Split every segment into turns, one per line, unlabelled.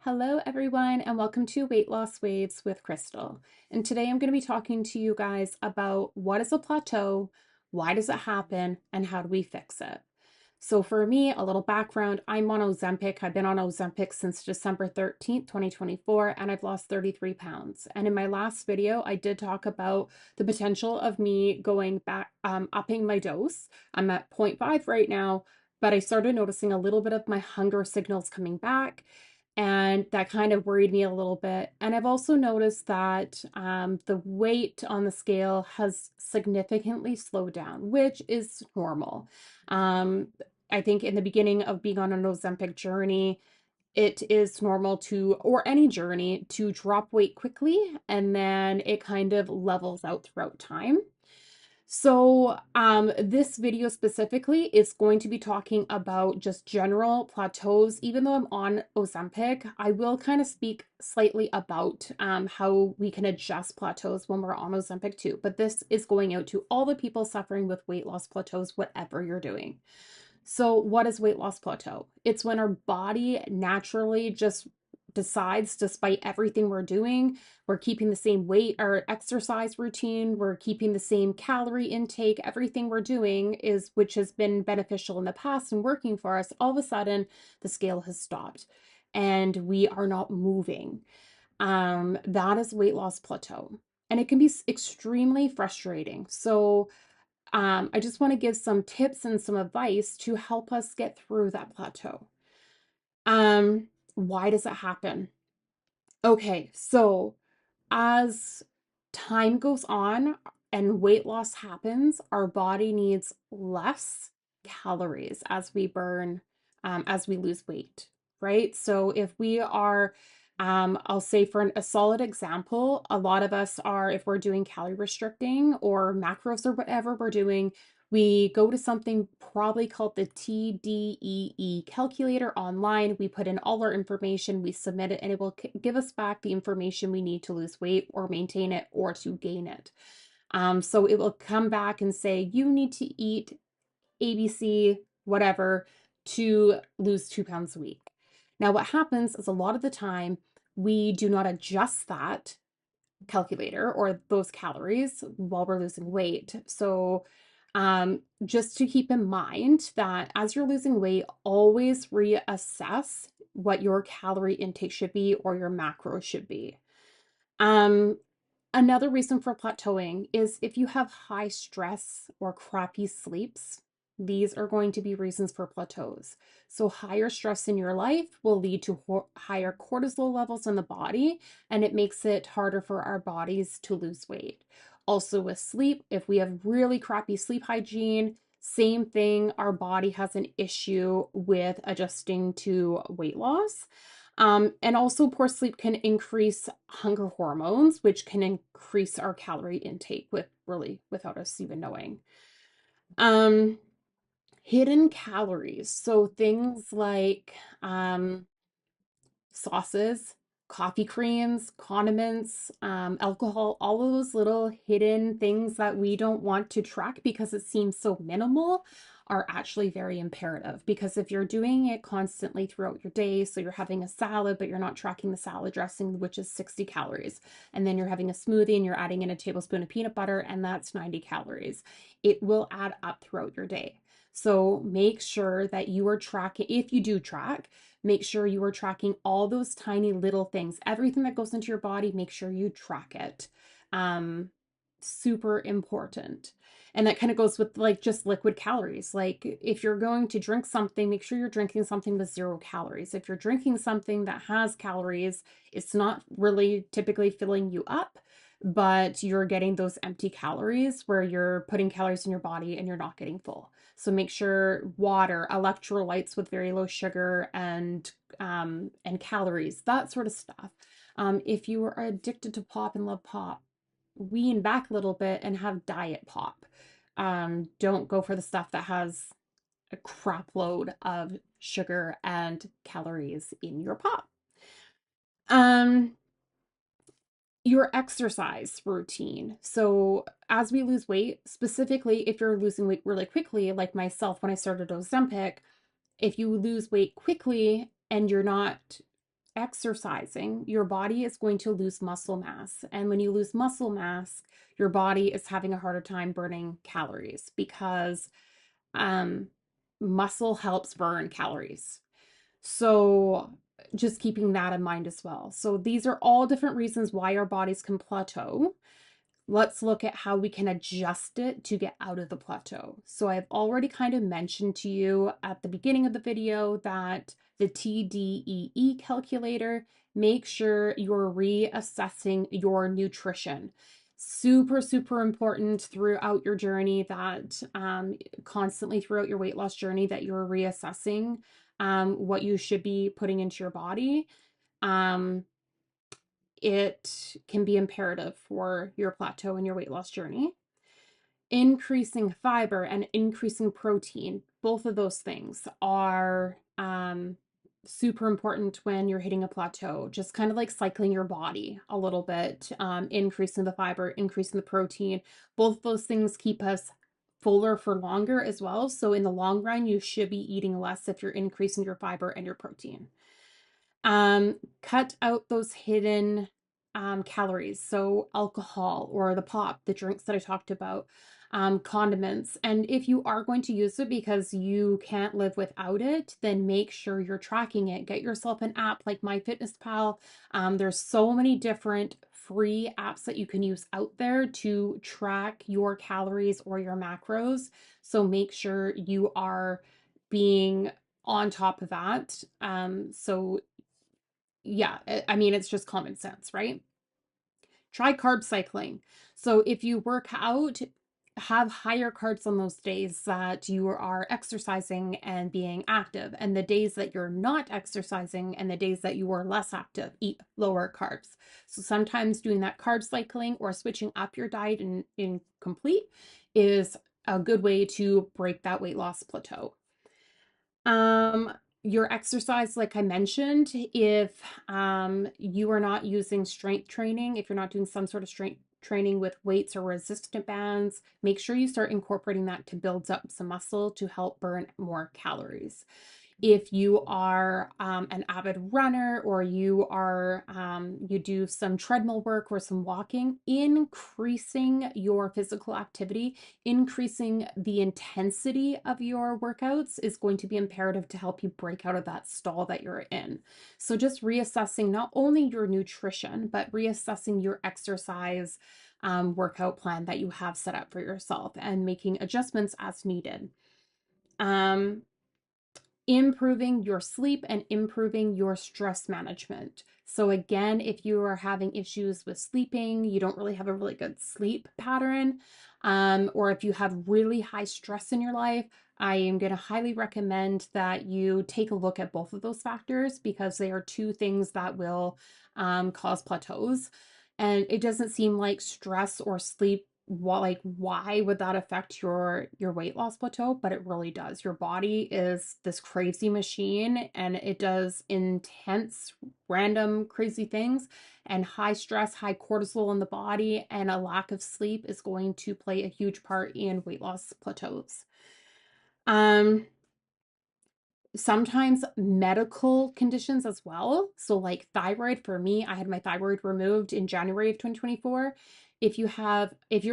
Hello, everyone, and welcome to Weight Loss Waves with Crystal. And today I'm going to be talking to you guys about what is a plateau, why does it happen, and how do we fix it. So, for me, a little background, I'm on Ozempic. I've been on Ozempic since December 13th, 2024, and I've lost 33 pounds. And in my last video, I did talk about the potential of me going back, upping my dose. I'm at 0.5 right now, but I started noticing a little bit of my hunger signals coming back. And that kind of worried me a little bit. And I've also noticed that the weight on the scale has significantly slowed down, which is normal. Um, I think in the beginning of being on an Ozempic journey, it is normal to, or any journey, to drop weight quickly and then it kind of levels out throughout time. So, this video specifically is going to be talking about just general plateaus. Even though I'm on Ozempic, I will kind of speak slightly about how we can adjust plateaus when we're on Ozempic too. But this is going out to all the people suffering with weight loss plateaus, whatever you're doing. So, what is weight loss plateau? It's when our body naturally just decides, despite everything we're doing, we're keeping the same weight or exercise routine, we're keeping the same calorie intake, everything we're doing is, which has been beneficial in the past and working for us, all of a sudden the scale has stopped and we are not moving. That is weight loss plateau. And it can be extremely frustrating. So, I just want to give some tips and some advice to help us get through that plateau. Why does it happen? Okay, so as time goes on and weight loss happens, our body needs less calories as we burn, as we lose weight, right? So if we are, I'll say for a solid example, a lot of us are, if we're doing calorie restricting or macros or whatever we're doing, we go to something probably called the TDEE calculator online. We put in all our information, we submit it, and it will give us back the information we need to lose weight or maintain it or to gain it. So it will come back and say, you need to eat ABC, whatever, to lose 2 pounds a week. Now, what happens is a lot of the time we do not adjust that calculator or those calories while we're losing weight. So, just to keep in mind that as you're losing weight, always reassess what your calorie intake should be or your macros should be. Um, Another reason for plateauing is if you have high stress or crappy sleeps, these are going to be reasons for plateaus. So, higher stress in your life will lead to higher cortisol levels in the body, and it makes it harder for our bodies to lose weight. Also, with sleep, if we have really crappy sleep hygiene, same thing, our body has an issue with adjusting to weight loss. And also, poor sleep can increase hunger hormones, which can increase our calorie intake without us even knowing. Um, Hidden calories. So things like sauces, coffee creams, condiments, alcohol, all of those little hidden things that we don't want to track because it seems so minimal are actually very imperative. Because if you're doing it constantly throughout your day, so you're having a salad, but you're not tracking the salad dressing, which is 60 calories, and then you're having a smoothie and you're adding in a tablespoon of peanut butter, and that's 90 calories, it will add up throughout your day. So make sure that you are tracking, if you do track, make sure you are tracking all those tiny little things. Everything that goes into your body, make sure you track it. Super important. And that kind of goes with like just liquid calories. Like if you're going to drink something, make sure you're drinking something with 0 calories. If you're drinking something that has calories, it's not really typically filling you up, but you're getting those empty calories where you're putting calories in your body and you're not getting full. So make sure water, electrolytes with very low sugar and calories, that sort of stuff. If you are addicted to pop and love pop, wean back a little bit and have diet pop. Don't go for the stuff that has a crap load of sugar and calories in your pop. Um, your exercise routine. So, as we lose weight, specifically if you're losing weight really quickly, like myself when I started Ozempic, if you lose weight quickly and you're not exercising, your body is going to lose muscle mass. And when you lose muscle mass, your body is having a harder time burning calories because um, muscle helps burn calories. So just keeping that in mind as well. So these are all different reasons why our bodies can plateau. Let's look at how we can adjust it to get out of the plateau. So I've already kind of mentioned to you at the beginning of the video that the TDEE calculator, make sure you're reassessing your nutrition. Super, super important throughout your journey that constantly throughout your weight loss journey that you're reassessing what you should be putting into your body. Um, it can be imperative for your plateau and your weight loss journey. Increasing fiber and increasing protein, both of those things are super important when you're hitting a plateau. Just kind of like cycling your body a little bit, increasing the fiber, increasing the protein. Both those things keep us fuller for longer as well. So in the long run, you should be eating less if you're increasing your fiber and your protein. Cut out those hidden calories. So alcohol or the pop, the drinks that I talked about, condiments. And if you are going to use it because you can't live without it, then make sure you're tracking it. Get yourself an app like MyFitnessPal. There's so many different free apps that you can use out there to track your calories or your macros. So make sure you are being on top of that. So yeah, I mean, it's just common sense, right? Try carb cycling. So if you work out, have higher carbs on those days that you are exercising and being active. And the days that you're not exercising and the days that you are less active, eat lower carbs. So sometimes doing that carb cycling or switching up your diet in complete is a good way to break that weight loss plateau. Um, your exercise, like I mentioned, if you are not using strength training, if you're not doing some sort of strength training with weights or resistant bands, make sure you start incorporating that to build up some muscle to help burn more calories. If you are an avid runner or you are you do some treadmill work or some walking, increasing your physical activity, increasing the intensity of your workouts is going to be imperative to help you break out of that stall that you're in. So just reassessing not only your nutrition, but reassessing your exercise workout plan that you have set up for yourself and making adjustments as needed. Improving your sleep and improving your stress management. So again, if you are having issues with sleeping, you don't really have a really good sleep pattern, or if you have really high stress in your life, I am going to highly recommend that you take a look at both of those factors because they are two things that will cause plateaus. And it doesn't seem like stress or sleep, why would that affect your weight loss plateau? But it really does. Your body is this crazy machine and it does intense random crazy things, and high stress, high cortisol in the body and a lack of sleep is going to play a huge part in weight loss plateaus. Sometimes medical conditions as well. So like thyroid, for me, I had my thyroid removed in January of 2024. If you're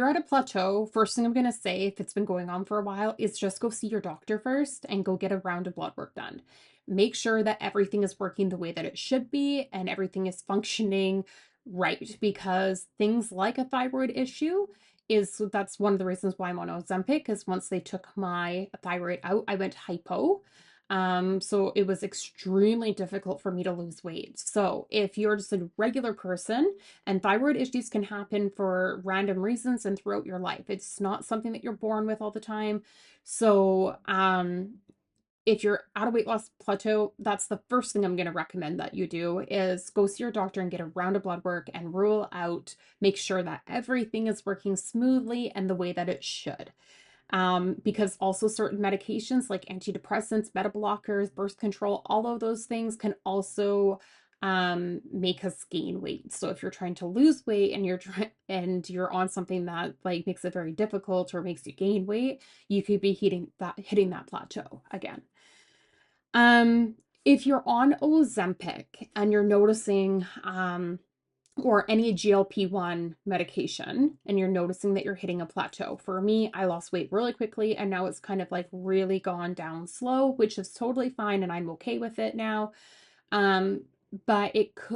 at a plateau, first thing I'm going to say, if it's been going on for a while, is just go see your doctor first and go get a round of blood work done. Make sure that everything is working the way that it should be and everything is functioning right, because things like a thyroid issue that's one of the reasons why I'm on Ozempic, because once they took my thyroid out, I went hypo. So it was extremely difficult for me to lose weight. So if you're just a regular person, and thyroid issues can happen for random reasons and throughout your life, it's not something that you're born with all the time. So, if you're at a weight loss plateau, that's the first thing I'm going to recommend that you do is go see your doctor and get a round of blood work and rule out, make sure that everything is working smoothly and the way that it should. Because also certain medications like antidepressants, beta blockers, birth control, all of those things can also make us gain weight. So if you're trying to lose weight and you're on something that like makes it very difficult or makes you gain weight, you could be hitting that plateau again. If you're on Ozempic and you're noticing, or any GLP-1 medication, and you're noticing that you're hitting a plateau. For me, I lost weight really quickly, and now it's kind of like really gone down slow, which is totally fine, and I'm okay with it now. Um, but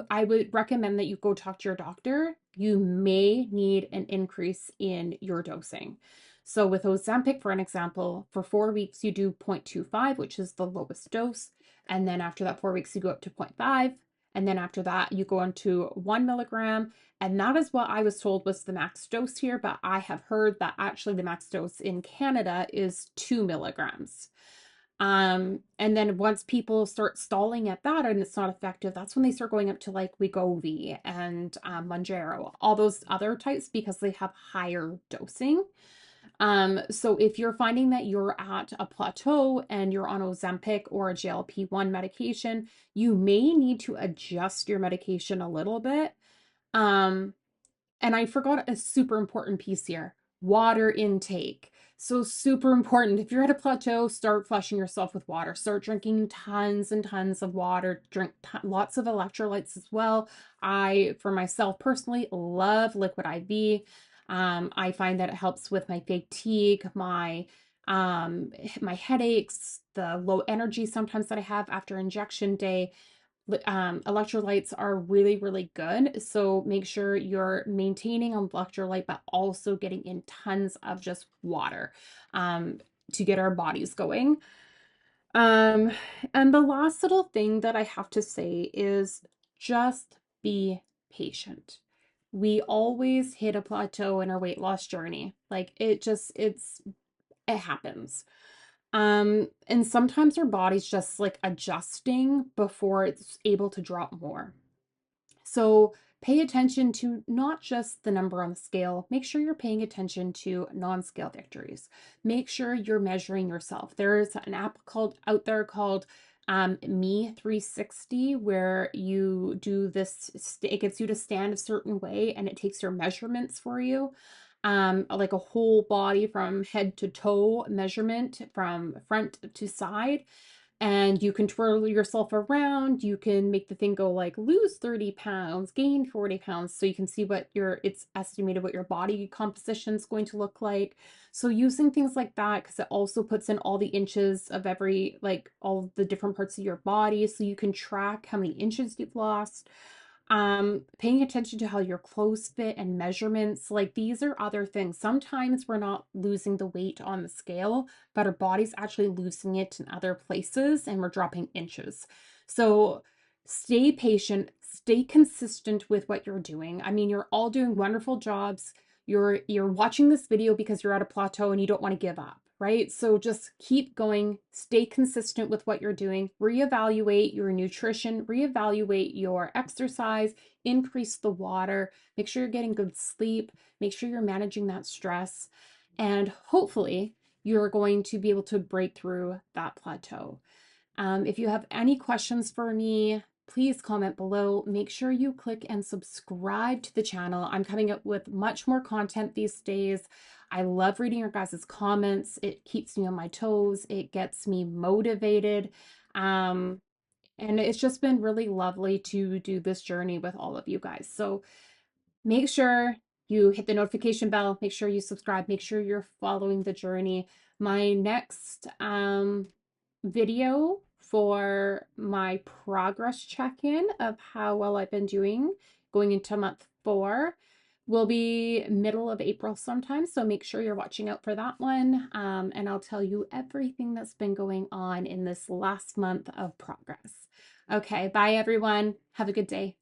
I would recommend that you go talk to your doctor. You may need an increase in your dosing. So with Ozempic, for an example, for 4 weeks, you do 0.25, which is the lowest dose. And then after that 4 weeks, you go up to 0.5. And then after that, you go on to 1 milligram. And that is what I was told was the max dose here. But I have heard that actually the max dose in Canada is 2 milligrams. And then once people start stalling at that and it's not effective, that's when they start going up to like Wegovy and Mounjaro, all those other types because they have higher dosing. So if you're finding that you're at a plateau and you're on Ozempic or a GLP-1 medication, you may need to adjust your medication a little bit. Um, and I forgot a super important piece here, water intake. So super important. If you're at a plateau, start flushing yourself with water. Start drinking tons and tons of water. Drink lots of electrolytes as well. I, for myself personally, love liquid IV. I find that it helps with my fatigue, my headaches, the low energy sometimes that I have after injection day. Electrolytes are really, really good. So make sure you're maintaining an electrolyte, but also getting in tons of just water um, to get our bodies going. Um, and the last little thing that I have to say is just be patient. We always hit a plateau in our weight loss journey. Like it happens. And sometimes our body's just like adjusting before it's able to drop more. So pay attention to not just the number on the scale. Make sure you're paying attention to non-scale victories. Make sure you're measuring yourself. There's an app called out there called Me 360 where you do this. It gets you to stand a certain way and it takes your measurements for you. Like a whole body from head to toe measurement from front to side, and you can twirl yourself around. You can make the thing go like lose 30 pounds, gain 40 pounds. So you can see what it's estimated what your body composition is going to look like. So using things like that, because it also puts in all the inches of like all the different parts of your body. So you can track how many inches you've lost. Paying attention to how your clothes fit and measurements, like these are other things. Sometimes we're not losing the weight on the scale, but our body's actually losing it in other places and we're dropping inches. So stay patient, stay consistent with what you're doing. I mean, you're all doing wonderful jobs. You're watching this video because you're at a plateau and you don't want to give up, right? So just keep going, stay consistent with what you're doing, reevaluate your nutrition, reevaluate your exercise, increase the water, make sure you're getting good sleep, make sure you're managing that stress, and hopefully you're going to be able to break through that plateau. If you have any questions for me, please comment below. Make sure you click and subscribe to the channel. I'm coming up with much more content these days. I love reading your guys' comments. It keeps me on my toes. It gets me motivated. And it's just been really lovely to do this journey with all of you guys. So make sure you hit the notification bell, make sure you subscribe, make sure you're following the journey. My next video for my progress check-in of how well I've been doing going into month 4 will be middle of April sometime, so make sure you're watching out for that one. And I'll tell you everything that's been going on in this last month of progress. Okay, bye everyone. Have a good day.